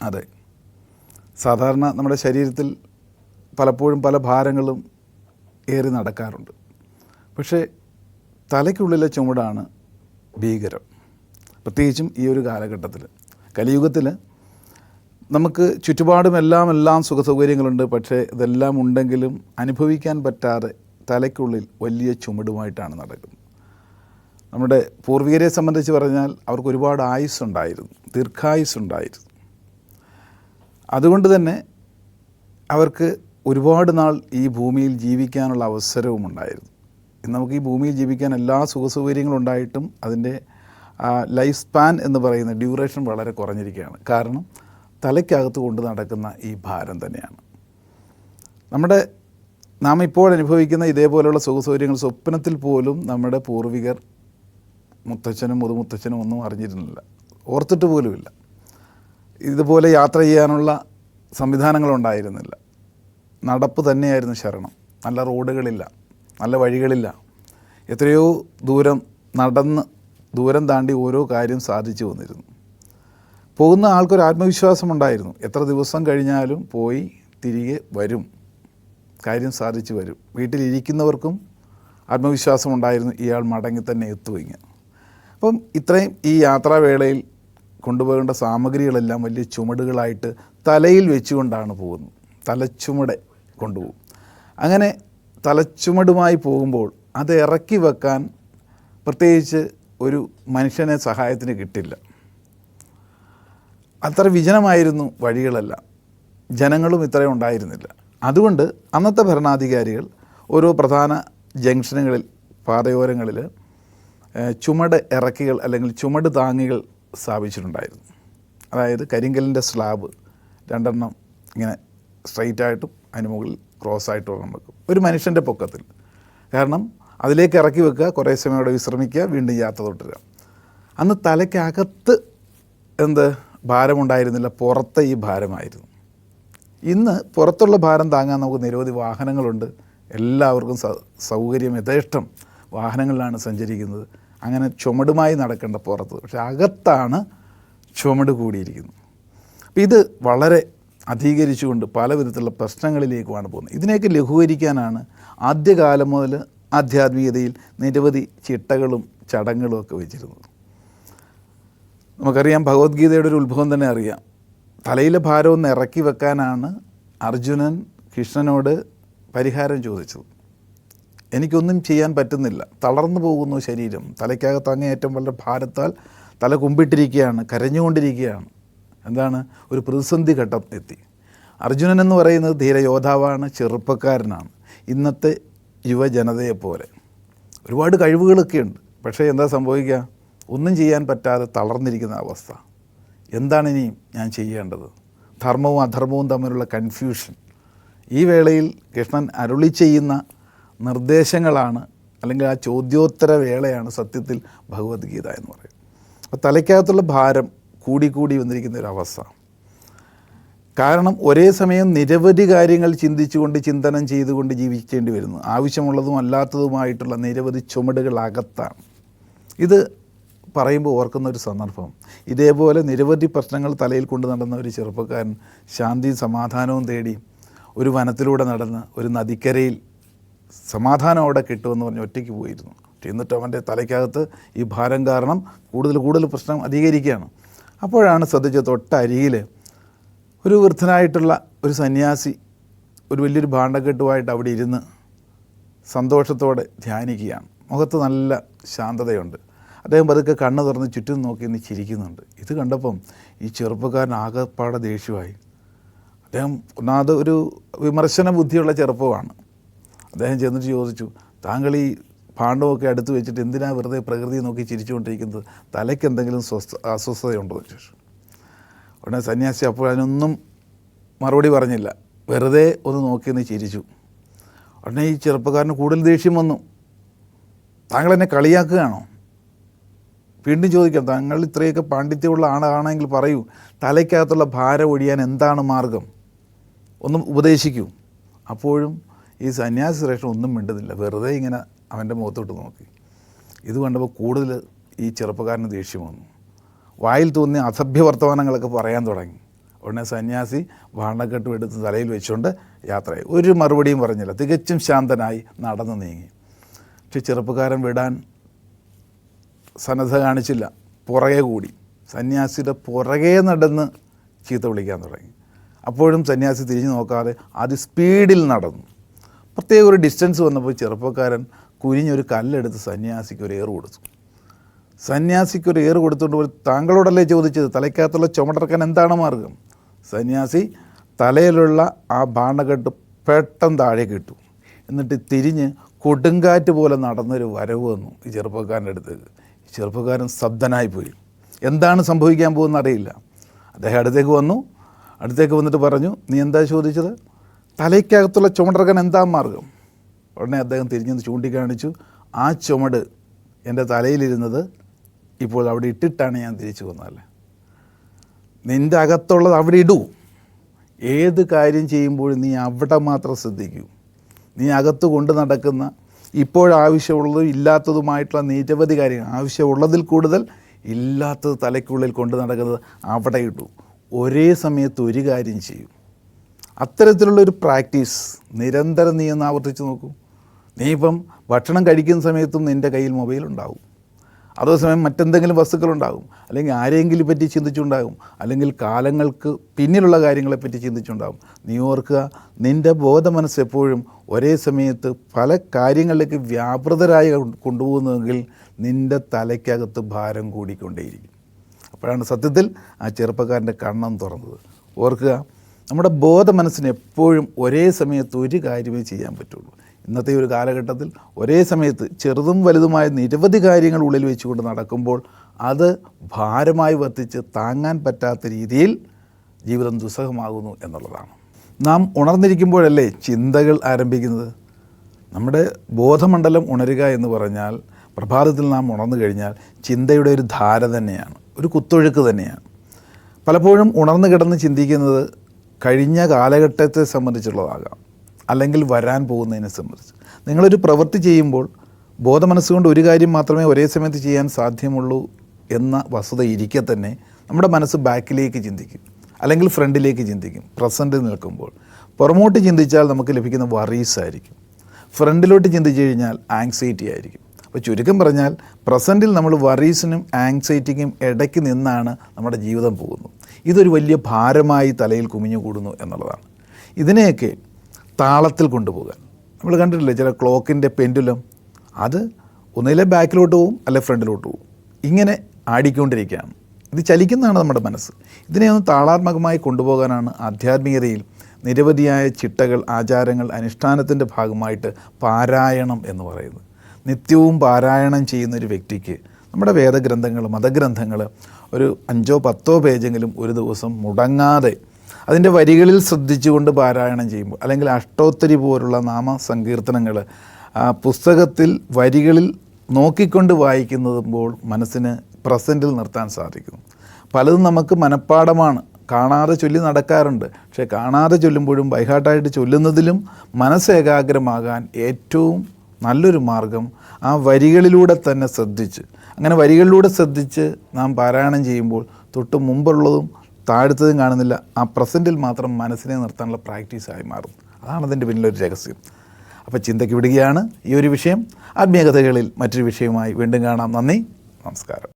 അതെ, സാധാരണ നമ്മുടെ ശരീരത്തിൽ പലപ്പോഴും പല ഭാരങ്ങളും ഏറി നടക്കാറുണ്ട്. പക്ഷേ തലയ്ക്കുള്ളിലെ ചുമടാണ് ഭീകരം. പ്രത്യേകിച്ചും ഈ ഒരു കാലഘട്ടത്തിൽ, കലിയുഗത്തിൽ നമുക്ക് ചുറ്റുപാടും എല്ലാം സുഖസൗകര്യങ്ങളുണ്ട്. പക്ഷേ ഇതെല്ലാം ഉണ്ടെങ്കിലും അനുഭവിക്കാൻ പറ്റാതെ തലയ്ക്കുള്ളിൽ വലിയ ചുമടുമായിട്ടാണ് നടക്കുന്നത്. നമ്മുടെ പൂർവികരെ സംബന്ധിച്ച് പറഞ്ഞാൽ അവർക്ക് ഒരുപാട് ആയുസ്സുണ്ടായിരുന്നു, ദീർഘായുസ്സുണ്ടായിരുന്നു. അതുകൊണ്ട് തന്നെ അവർക്ക് ഒരുപാട് നാൾ ഈ ഭൂമിയിൽ ജീവിക്കാനുള്ള അവസരവും ഉണ്ടായിരുന്നു. ഇന്ന് നമുക്ക് ഈ ഭൂമിയിൽ ജീവിക്കാൻ എല്ലാ സുഖസൗകര്യങ്ങളും ഉണ്ടായിട്ടും അതിൻ്റെ ലൈഫ് സ്പാൻ എന്ന് പറയുന്ന ഡ്യൂറേഷൻ വളരെ കുറഞ്ഞിരിക്കുകയാണ്. കാരണം തലയ്ക്കകത്ത് കൊണ്ട് നടക്കുന്ന ഈ ഭാരം തന്നെയാണ്. നാം ഇപ്പോൾ അനുഭവിക്കുന്ന ഇതേപോലെയുള്ള സുഖസൗകര്യങ്ങൾ സ്വപ്നത്തിൽ പോലും നമ്മുടെ പൂർവികർ, മുത്തച്ഛനും മുതുമുത്തച്ഛനും ഒന്നും അറിഞ്ഞിരുന്നില്ല, ഓർത്തിട്ട് പോലുമില്ല. ഇതുപോലെ യാത്ര ചെയ്യാനുള്ള സംവിധാനങ്ങളുണ്ടായിരുന്നില്ല. നടപ്പ് തന്നെയായിരുന്നു ശരണം. നല്ല റോഡുകളില്ല, നല്ല വഴികളില്ല. എത്രയോ ദൂരം താണ്ടി ഓരോ കാര്യം സാധിച്ചു വന്നിരുന്നു. പോകുന്ന ആൾക്കൊരു ആത്മവിശ്വാസമുണ്ടായിരുന്നു. എത്ര ദിവസം കഴിഞ്ഞാലും പോയി തിരികെ വരും, കാര്യം സാധിച്ചു വരും. വീട്ടിലിരിക്കുന്നവർക്കും ആത്മവിശ്വാസമുണ്ടായിരുന്നു, ഇയാൾ മടങ്ങി തന്നെ എത്തുമെന്ന്. അപ്പം ഇത്രയും ഈ യാത്രാവേളയിൽ കൊണ്ടുപോകേണ്ട സാമഗ്രികളെല്ലാം വലിയ ചുമടുകളായിട്ട് തലയിൽ വെച്ചുകൊണ്ടാണ് പോകുന്നത്. തലച്ചുമട് കൊണ്ടുപോകും. അങ്ങനെ തലച്ചുമടുമായി പോകുമ്പോൾ അത് ഇറക്കി വെക്കാൻ പ്രത്യേകിച്ച് ഒരു മനുഷ്യനെ സഹായത്തിന് കിട്ടില്ല. അത്ര വിജനമായിരുന്നു വഴികളെല്ലാം, ജനങ്ങളും ഇത്രയും ഉണ്ടായിരുന്നില്ല. അതുകൊണ്ട് അന്നത്തെ ഭരണാധികാരികൾ ഓരോ പ്രധാന ജംഗ്ഷനുകളിൽ, പാതയോരങ്ങളിൽ ചുമട് ഇറക്കികൾ അല്ലെങ്കിൽ ചുമട് താങ്ങികൾ സ്ഥാപിച്ചിട്ടുണ്ടായിരുന്നു. അതായത് കരിങ്കല്ലിൻ്റെ സ്ലാബ് 2 ഇങ്ങനെ സ്ട്രെയിറ്റായിട്ടും അതിന് മുകളിൽ ക്രോസായിട്ടും ഒരെണ്ണം വെക്കും, ഒരു മനുഷ്യൻ്റെ പൊക്കത്തിൽ. കാരണം അതിലേക്ക് ഇറക്കി വെക്കുക, കുറേ സമയം അവിടെ വിശ്രമിക്കുക, വീണ്ടും യാത്ര തുടരുക. അന്ന് തലയ്ക്കകത്ത് ഭാരമുണ്ടായിരുന്നില്ല, പുറത്തെ ഈ ഭാരമായിരുന്നു. ഇന്ന് പുറത്തുള്ള ഭാരം താങ്ങാൻ നമുക്ക് നിരവധി വാഹനങ്ങളുണ്ട്. എല്ലാവർക്കും സൗകര്യം യഥേഷ്ടം വാഹനങ്ങളിലാണ് സഞ്ചരിക്കുന്നത്. അങ്ങനെ ചുമടുമായി നടക്കേണ്ട പുറത്ത്, പക്ഷെ അകത്താണ് ചുമട് കൂടിയിരിക്കുന്നത്. അപ്പം ഇത് വളരെ അധികരിച്ചുകൊണ്ട് പല വിധത്തിലുള്ള പ്രശ്നങ്ങളിലേക്കുമാണ് പോകുന്നത്. ഇതിനെയൊക്കെ ലഘൂകരിക്കാനാണ് ആദ്യകാലം മുതൽ ആധ്യാത്മികതയിൽ നിരവധി ചിട്ടകളും ചടങ്ങുകളും ഒക്കെ വെച്ചിരുന്നത്. നമുക്കറിയാം, ഭഗവത്ഗീതയുടെ ഒരു ഉത്ഭവം തന്നെ അറിയാം. തലയിലെ ഭാരം ഒന്ന് ഇറക്കി വെക്കാനാണ് അർജുനൻ കൃഷ്ണനോട് പരിഹാരം ചോദിച്ചത്. എനിക്കൊന്നും ചെയ്യാൻ പറ്റുന്നില്ല, തളർന്നു പോകുന്നു ശരീരം, തലയ്ക്കകത്ത് അങ്ങേയറ്റം വളരെ ഭാരത്താൽ തല കുമ്പിട്ടിരിക്കുകയാണ്, കരഞ്ഞുകൊണ്ടിരിക്കുകയാണ്. എന്താണ്, ഒരു പ്രതിസന്ധി ഘട്ടം എത്തി. അർജുനൻ എന്ന് പറയുന്നത് ധീരയോദ്ധാവാണ്, ചെറുപ്പക്കാരനാണ്. ഇന്നത്തെ യുവജനതയെപ്പോലെ ഒരുപാട് കഴിവുകളൊക്കെയുണ്ട്. പക്ഷേ എന്താ സംഭവിക്കുക, ഒന്നും ചെയ്യാൻ പറ്റാതെ തളർന്നിരിക്കുന്ന അവസ്ഥ. എന്താണ് ഇനി ഞാൻ ചെയ്യേണ്ടത്? ധർമ്മവും അധർമ്മവും തമ്മിലുള്ള കൺഫ്യൂഷൻ. ഈ വേളയിൽ കൃഷ്ണൻ അരുളി ചെയ്യുന്ന നിർദ്ദേശങ്ങളാണ്, അല്ലെങ്കിൽ ആ ചോദ്യോത്തര വേളയാണ് സത്യത്തിൽ ഭഗവത്ഗീത എന്ന് പറയുന്നത്. അപ്പോൾ തലയ്ക്കകത്തുള്ള ഭാരം കൂടി വന്നിരിക്കുന്ന ഒരവസ്ഥ. കാരണം ഒരേ സമയം നിരവധി കാര്യങ്ങൾ ചിന്തനം ചെയ്തുകൊണ്ട് ജീവിക്കേണ്ടി വരുന്നു. ആവശ്യമുള്ളതും അല്ലാത്തതുമായിട്ടുള്ള നിരവധി ചുമടുകൾ അകത്താണ്. ഇത് പറയുമ്പോൾ ഓർക്കുന്ന ഒരു സന്ദർഭം, ഇതേപോലെ നിരവധി പ്രശ്നങ്ങൾ തലയിൽ കൊണ്ട് നടന്ന ഒരു ചെറുപ്പക്കാരൻ ശാന്തിയും സമാധാനവും തേടി ഒരു വനത്തിലൂടെ നടന്ന് ഒരു നദിക്കരയിൽ സമാധാനം അവിടെ കിട്ടുമെന്ന് പറഞ്ഞ് ഒറ്റയ്ക്ക് പോയിരുന്നു. എന്നിട്ട് അവൻ്റെ തലയ്ക്കകത്ത് ഈ ഭാരം കാരണം കൂടുതൽ പ്രശ്നം അധികരിക്കുകയാണ്. അപ്പോഴാണ് ശ്രദ്ധിച്ച തൊട്ടരികിൽ ഒരു വൃദ്ധനായിട്ടുള്ള ഒരു സന്യാസി ഒരു വലിയൊരു ഭാണ്ഡക്കെട്ടുമായിട്ട് അവിടെ ഇരുന്ന് സന്തോഷത്തോടെ ധ്യാനിക്കുകയാണ്. മുഖത്ത് നല്ല ശാന്തതയുണ്ട്. അദ്ദേഹം പതുക്കെ കണ്ണ് തുറന്ന് ചുറ്റും നോക്കി നിന്ന് ചിരിക്കുന്നുണ്ട്. ഇത് കണ്ടപ്പം ഈ ചെറുപ്പക്കാരൻ ആകെപ്പാടെ ദേഷ്യമായി. അദ്ദേഹം ഒന്നാമത് ഒരു വിമർശന ബുദ്ധിയുള്ള ചെറുപ്പമാണ്. അദ്ദേഹം ചെന്നിട്ട് ചോദിച്ചു, താങ്കൾ ഈ ഭാണ്ഡമൊക്കെ അടുത്ത് വെച്ചിട്ട് എന്തിനാ വെറുതെ പ്രകൃതി നോക്കി ചിരിച്ചുകൊണ്ടിരിക്കുന്നത്? തലയ്ക്ക് എന്തെങ്കിലും അസ്വസ്ഥതയുണ്ടോ എന്ന് ചോദിച്ചു. ഉടനെ സന്യാസി അപ്പോൾ അതിനൊന്നും മറുപടി പറഞ്ഞില്ല, വെറുതെ ഒന്ന് നോക്കിയെന്ന് ചിരിച്ചു. ഉടനെ ഈ ചെറുപ്പക്കാരന് കൂടുതൽ ദേഷ്യം വന്നു. താങ്കൾ എന്നെ കളിയാക്കുകയാണോ? വീണ്ടും ചോദിക്കാം, താങ്കൾ ഇത്രയൊക്കെ പാണ്ഡിത്യമുള്ള ആളാണെങ്കിൽ പറയൂ, തലയ്ക്കകത്തുള്ള ഭാരം ഒഴിയാൻ എന്താണ് മാർഗം? ഒന്നും ഉപദേശിക്കൂ. അപ്പോഴും ഈ സന്യാസി ശ്രേഷ്ഠൻ ഒന്നും മിണ്ടുന്നില്ല, വെറുതെ ഇങ്ങനെ അവൻ്റെ മുഖത്തോട്ട് നോക്കി. ഇത് കണ്ടപ്പോൾ കൂടുതൽ ഈ ചെറുപ്പക്കാരന് ദേഷ്യം വന്നു. വായിൽ തോന്നിയ അസഭ്യ വർത്തമാനങ്ങളൊക്കെ പറയാൻ തുടങ്ങി. ഉടനെ സന്യാസി വാണക്കെട്ടും എടുത്ത് തലയിൽ വെച്ചുകൊണ്ട് യാത്രയായി. ഒരു മറുപടിയും പറഞ്ഞില്ല, തികച്ചും ശാന്തനായി നടന്നു നീങ്ങി. പക്ഷെ ചെറുപ്പക്കാരൻ വിടാൻ സന്നദ്ധ കാണിച്ചില്ല, പുറകെ കൂടി. സന്യാസിയുടെ പുറകെ നടന്ന് ചീത്ത വിളിക്കാൻ തുടങ്ങി. അപ്പോഴും സന്യാസി തിരിഞ്ഞു നോക്കാതെ അതിസ്പീഡിൽ നടന്നു. പ്രത്യേക ഒരു ഡിസ്റ്റൻസ് വന്നപ്പോൾ ചെറുപ്പക്കാരൻ കുനിഞ്ഞൊരു കല്ലെടുത്ത് സന്യാസിക്ക് ഒരു ഏറ് കൊടുത്തു. സന്യാസിക്കൊരു ഏറ് കൊടുത്തുകൊണ്ട് പോയി, താങ്കളോടല്ലേ ചോദിച്ചത് തലയ്ക്കകത്തുള്ള ചുമടറക്കാൻ എന്താണ് മാർഗം? സന്യാസി തലയിലുള്ള ആ ബാണക്കെട്ട് പെട്ടെന്ന് താഴേക്ക് ഇട്ടു. എന്നിട്ട് തിരിഞ്ഞ് കൊടുങ്കാറ്റ് പോലെ നടന്നൊരു വരവ് വന്നു ഈ ചെറുപ്പക്കാരൻ്റെ അടുത്തേക്ക്. ഈ ചെറുപ്പക്കാരൻ സ്തബ്ധനായിപ്പോയി. എന്താണ് സംഭവിക്കാൻ പോകുന്നത് അറിയില്ല. അദ്ദേഹം അടുത്തേക്ക് വന്നിട്ട് പറഞ്ഞു, നീ എന്താ ചോദിച്ചത്? തലയ്ക്കകത്തുള്ള ചുമടറക്കാൻ എന്താ മാർഗം? ഉടനെ അദ്ദേഹം തിരിഞ്ഞെന്ന് ചൂണ്ടിക്കാണിച്ചു, ആ ചുമട് എൻ്റെ തലയിലിരുന്നത് ഇപ്പോൾ അവിടെ ഇട്ടിട്ടാണ് ഞാൻ തിരിച്ചു വന്നതല്ലേ. നിൻ്റെ അകത്തുള്ളത് അവിടെ ഇടൂ. ഏത് കാര്യം ചെയ്യുമ്പോഴും നീ അവിടെ മാത്രം ശ്രദ്ധിക്കൂ. നീ അകത്ത് കൊണ്ട് നടക്കുന്ന ഇപ്പോഴാവശ്യമുള്ളതും ഇല്ലാത്തതുമായിട്ടുള്ള നിരവധി കാര്യങ്ങൾ, ആവശ്യമുള്ളതിൽ കൂടുതൽ ഇല്ലാത്തത് തലയ്ക്കുള്ളിൽ കൊണ്ട് നടക്കുന്നത് അവിടെ ഇടൂ. ഒരേ സമയത്ത് ഒരു കാര്യം ചെയ്യും. അത്തരത്തിലുള്ളൊരു പ്രാക്ടീസ് നിരന്തരം നീ ഒന്ന് ആവർത്തിച്ച് നോക്കൂ. നീ ഇപ്പം ഭക്ഷണം കഴിക്കുന്ന സമയത്തും നിൻ്റെ കയ്യിൽ മൊബൈൽ ഉണ്ടാവും, അതേസമയം മറ്റെന്തെങ്കിലും വസ്തുക്കളുണ്ടാകും, അല്ലെങ്കിൽ ആരെങ്കിലും പറ്റി ചിന്തിച്ചുണ്ടാകും, അല്ലെങ്കിൽ കാലങ്ങൾക്ക് പിന്നിലുള്ള കാര്യങ്ങളെപ്പറ്റി ചിന്തിച്ചുണ്ടാകും. നീ ഓർക്കുക, നിൻ്റെ ബോധമനസ്സ് എപ്പോഴും ഒരേ സമയത്ത് പല കാര്യങ്ങളിലേക്ക് വ്യാപൃതരായി കൊണ്ടുപോകുന്നതെങ്കിൽ നിൻ്റെ തലയ്ക്കകത്ത് ഭാരം കൂടിക്കൊണ്ടേയിരിക്കും. അപ്പോഴാണ് സത്യത്തിൽ ആ ചെറുപ്പക്കാരൻ്റെ കണ്ണം തുറന്നത്. ഓർക്കുക, നമ്മുടെ ബോധമനസ്സിന് എപ്പോഴും ഒരേ സമയത്ത് ഒരു കാര്യമേ ചെയ്യാൻ പറ്റുള്ളൂ. ഇന്നത്തെ ഒരു കാലഘട്ടത്തിൽ ഒരേ സമയത്ത് ചെറുതും വലുതുമായ നിരവധി കാര്യങ്ങൾ ഉള്ളിൽ വെച്ചുകൊണ്ട് നടക്കുമ്പോൾ അത് ഭാരമായി വർത്തിച്ച് താങ്ങാൻ പറ്റാത്ത രീതിയിൽ ജീവിതം ദുസ്സഹമാകുന്നു എന്നുള്ളതാണ്. നാം ഉണർന്നിരിക്കുമ്പോഴല്ലേ ചിന്തകൾ ആരംഭിക്കുന്നത്. നമ്മുടെ ബോധമണ്ഡലം ഉണരുക എന്ന് പറഞ്ഞാൽ പ്രഭാതത്തിൽ നാം ഉണർന്നു കഴിഞ്ഞാൽ ചിന്തയുടെ ഒരു ധാര തന്നെയാണ്, ഒരു കുത്തൊഴുക്ക് തന്നെയാണ്. പലപ്പോഴും ഉണർന്നു കിടന്ന് ചിന്തിക്കുന്നത് കഴിഞ്ഞ കാലഘട്ടത്തെ സംബന്ധിച്ചുള്ളതാകാം, അല്ലെങ്കിൽ വരാൻ പോകുന്നതിനെ സംബന്ധിച്ച്. നിങ്ങളൊരു പ്രവൃത്തി ചെയ്യുമ്പോൾ ബോധമനസ്സുകൊണ്ട് ഒരു കാര്യം മാത്രമേ ഒരേ സമയത്ത് ചെയ്യാൻ സാധ്യമുള്ളൂ എന്ന വസ്തുത ഇരിക്കെ തന്നെ നമ്മുടെ മനസ്സ് ബാക്കിലേക്ക് ചിന്തിക്കും, അല്ലെങ്കിൽ ഫ്രണ്ടിലേക്ക് ചിന്തിക്കും. പ്രസൻറ്റിൽ നിൽക്കുമ്പോൾ പുറമോട്ട് ചിന്തിച്ചാൽ നമുക്ക് ലഭിക്കുന്ന വറീസ് ആയിരിക്കും, ഫ്രണ്ടിലോട്ട് ചിന്തിച്ചു കഴിഞ്ഞാൽ ആങ്സൈറ്റി ആയിരിക്കും. അപ്പോൾ ചുരുക്കം പറഞ്ഞാൽ പ്രസൻറ്റിൽ നമ്മൾ വറീസിനും ആങ്സൈറ്റിക്കും ഇടയ്ക്ക് നിന്നാണ് നമ്മുടെ ജീവിതം പോകുന്നത്. ഇതൊരു വലിയ ഭാരമായി തലയിൽ കുമിഞ്ഞു കൂടുന്നു എന്നുള്ളതാണ്. ഇതിനെയൊക്കെ താളത്തിൽ കൊണ്ടുപോകാൻ നമ്മൾ കണ്ടിട്ടില്ലേ, ചില ക്ലോക്കിൻ്റെ പെൻഡുലം, അത് ഒന്നിലെ ബാക്കിലോട്ട് പോവും, അല്ലെ ഫ്രണ്ടിലോട്ട് പോവും, ഇങ്ങനെ ആടിക്കൊണ്ടിരിക്കുകയാണ്. ഇത് ചലിക്കുന്നതാണ് നമ്മുടെ മനസ്സ്. ഇതിനെ ഒന്ന് താളാത്മകമായി കൊണ്ടുപോകാനാണ് ആധ്യാത്മികതയിൽ നിരവധിയായ ചിട്ടകൾ, ആചാരങ്ങൾ, അനുഷ്ഠാനത്തിൻ്റെ ഭാഗമായിട്ട് പാരായണം എന്ന് പറയുന്നത്. നിത്യവും പാരായണം ചെയ്യുന്നൊരു വ്യക്തിക്ക് നമ്മുടെ വേദഗ്രന്ഥങ്ങൾ, മതഗ്രന്ഥങ്ങൾ ഒരു 5-10 പേജെങ്കിലും ഒരു ദിവസം മുടങ്ങാതെ അതിൻ്റെ വരികളിൽ ശ്രദ്ധിച്ചുകൊണ്ട് പാരായണം ചെയ്യുമ്പോൾ, അല്ലെങ്കിൽ അഷ്ടോത്തരി പോലുള്ള നാമസങ്കീർത്തനങ്ങൾ പുസ്തകത്തിൽ വരികളിൽ നോക്കിക്കൊണ്ട് വായിക്കുന്നതുമ്പോൾ മനസ്സിന് പ്രസൻറ്റിൽ നിർത്താൻ സാധിക്കും. പലതും നമുക്ക് മനഃപ്പാടമാണ്, കാണാതെ ചൊല്ലി നടക്കാറുണ്ട്. പക്ഷേ കാണാതെ ചൊല്ലുമ്പോഴും ബൈഹാർട്ടായിട്ട് ചൊല്ലുന്നതിലും മനസ്സ് ഏകാഗ്രമാകാൻ ഏറ്റവും നല്ലൊരു മാർഗം ആ വരികളിലൂടെ തന്നെ ശ്രദ്ധിച്ച്, അങ്ങനെ വരികളിലൂടെ ശ്രദ്ധിച്ച് നാം പാരായണം ചെയ്യുമ്പോൾ തൊട്ട് മുമ്പുള്ളതും താഴ്ത്തതും കാണുന്നില്ല, ആ പ്രസൻറ്റിൽ മാത്രം മനസ്സിനെ നിർത്താനുള്ള പ്രാക്ടീസായി മാറും. അതാണ് അതിൻ്റെ പിന്നിലൊരു രഹസ്യം. അപ്പോൾ ചിന്തയ്ക്ക് വിടുകയാണ് ഈ ഒരു വിഷയം. ആത്മീയകഥകളിൽ മറ്റൊരു വിഷയവുമായി വീണ്ടും കാണാം. നന്ദി, നമസ്കാരം.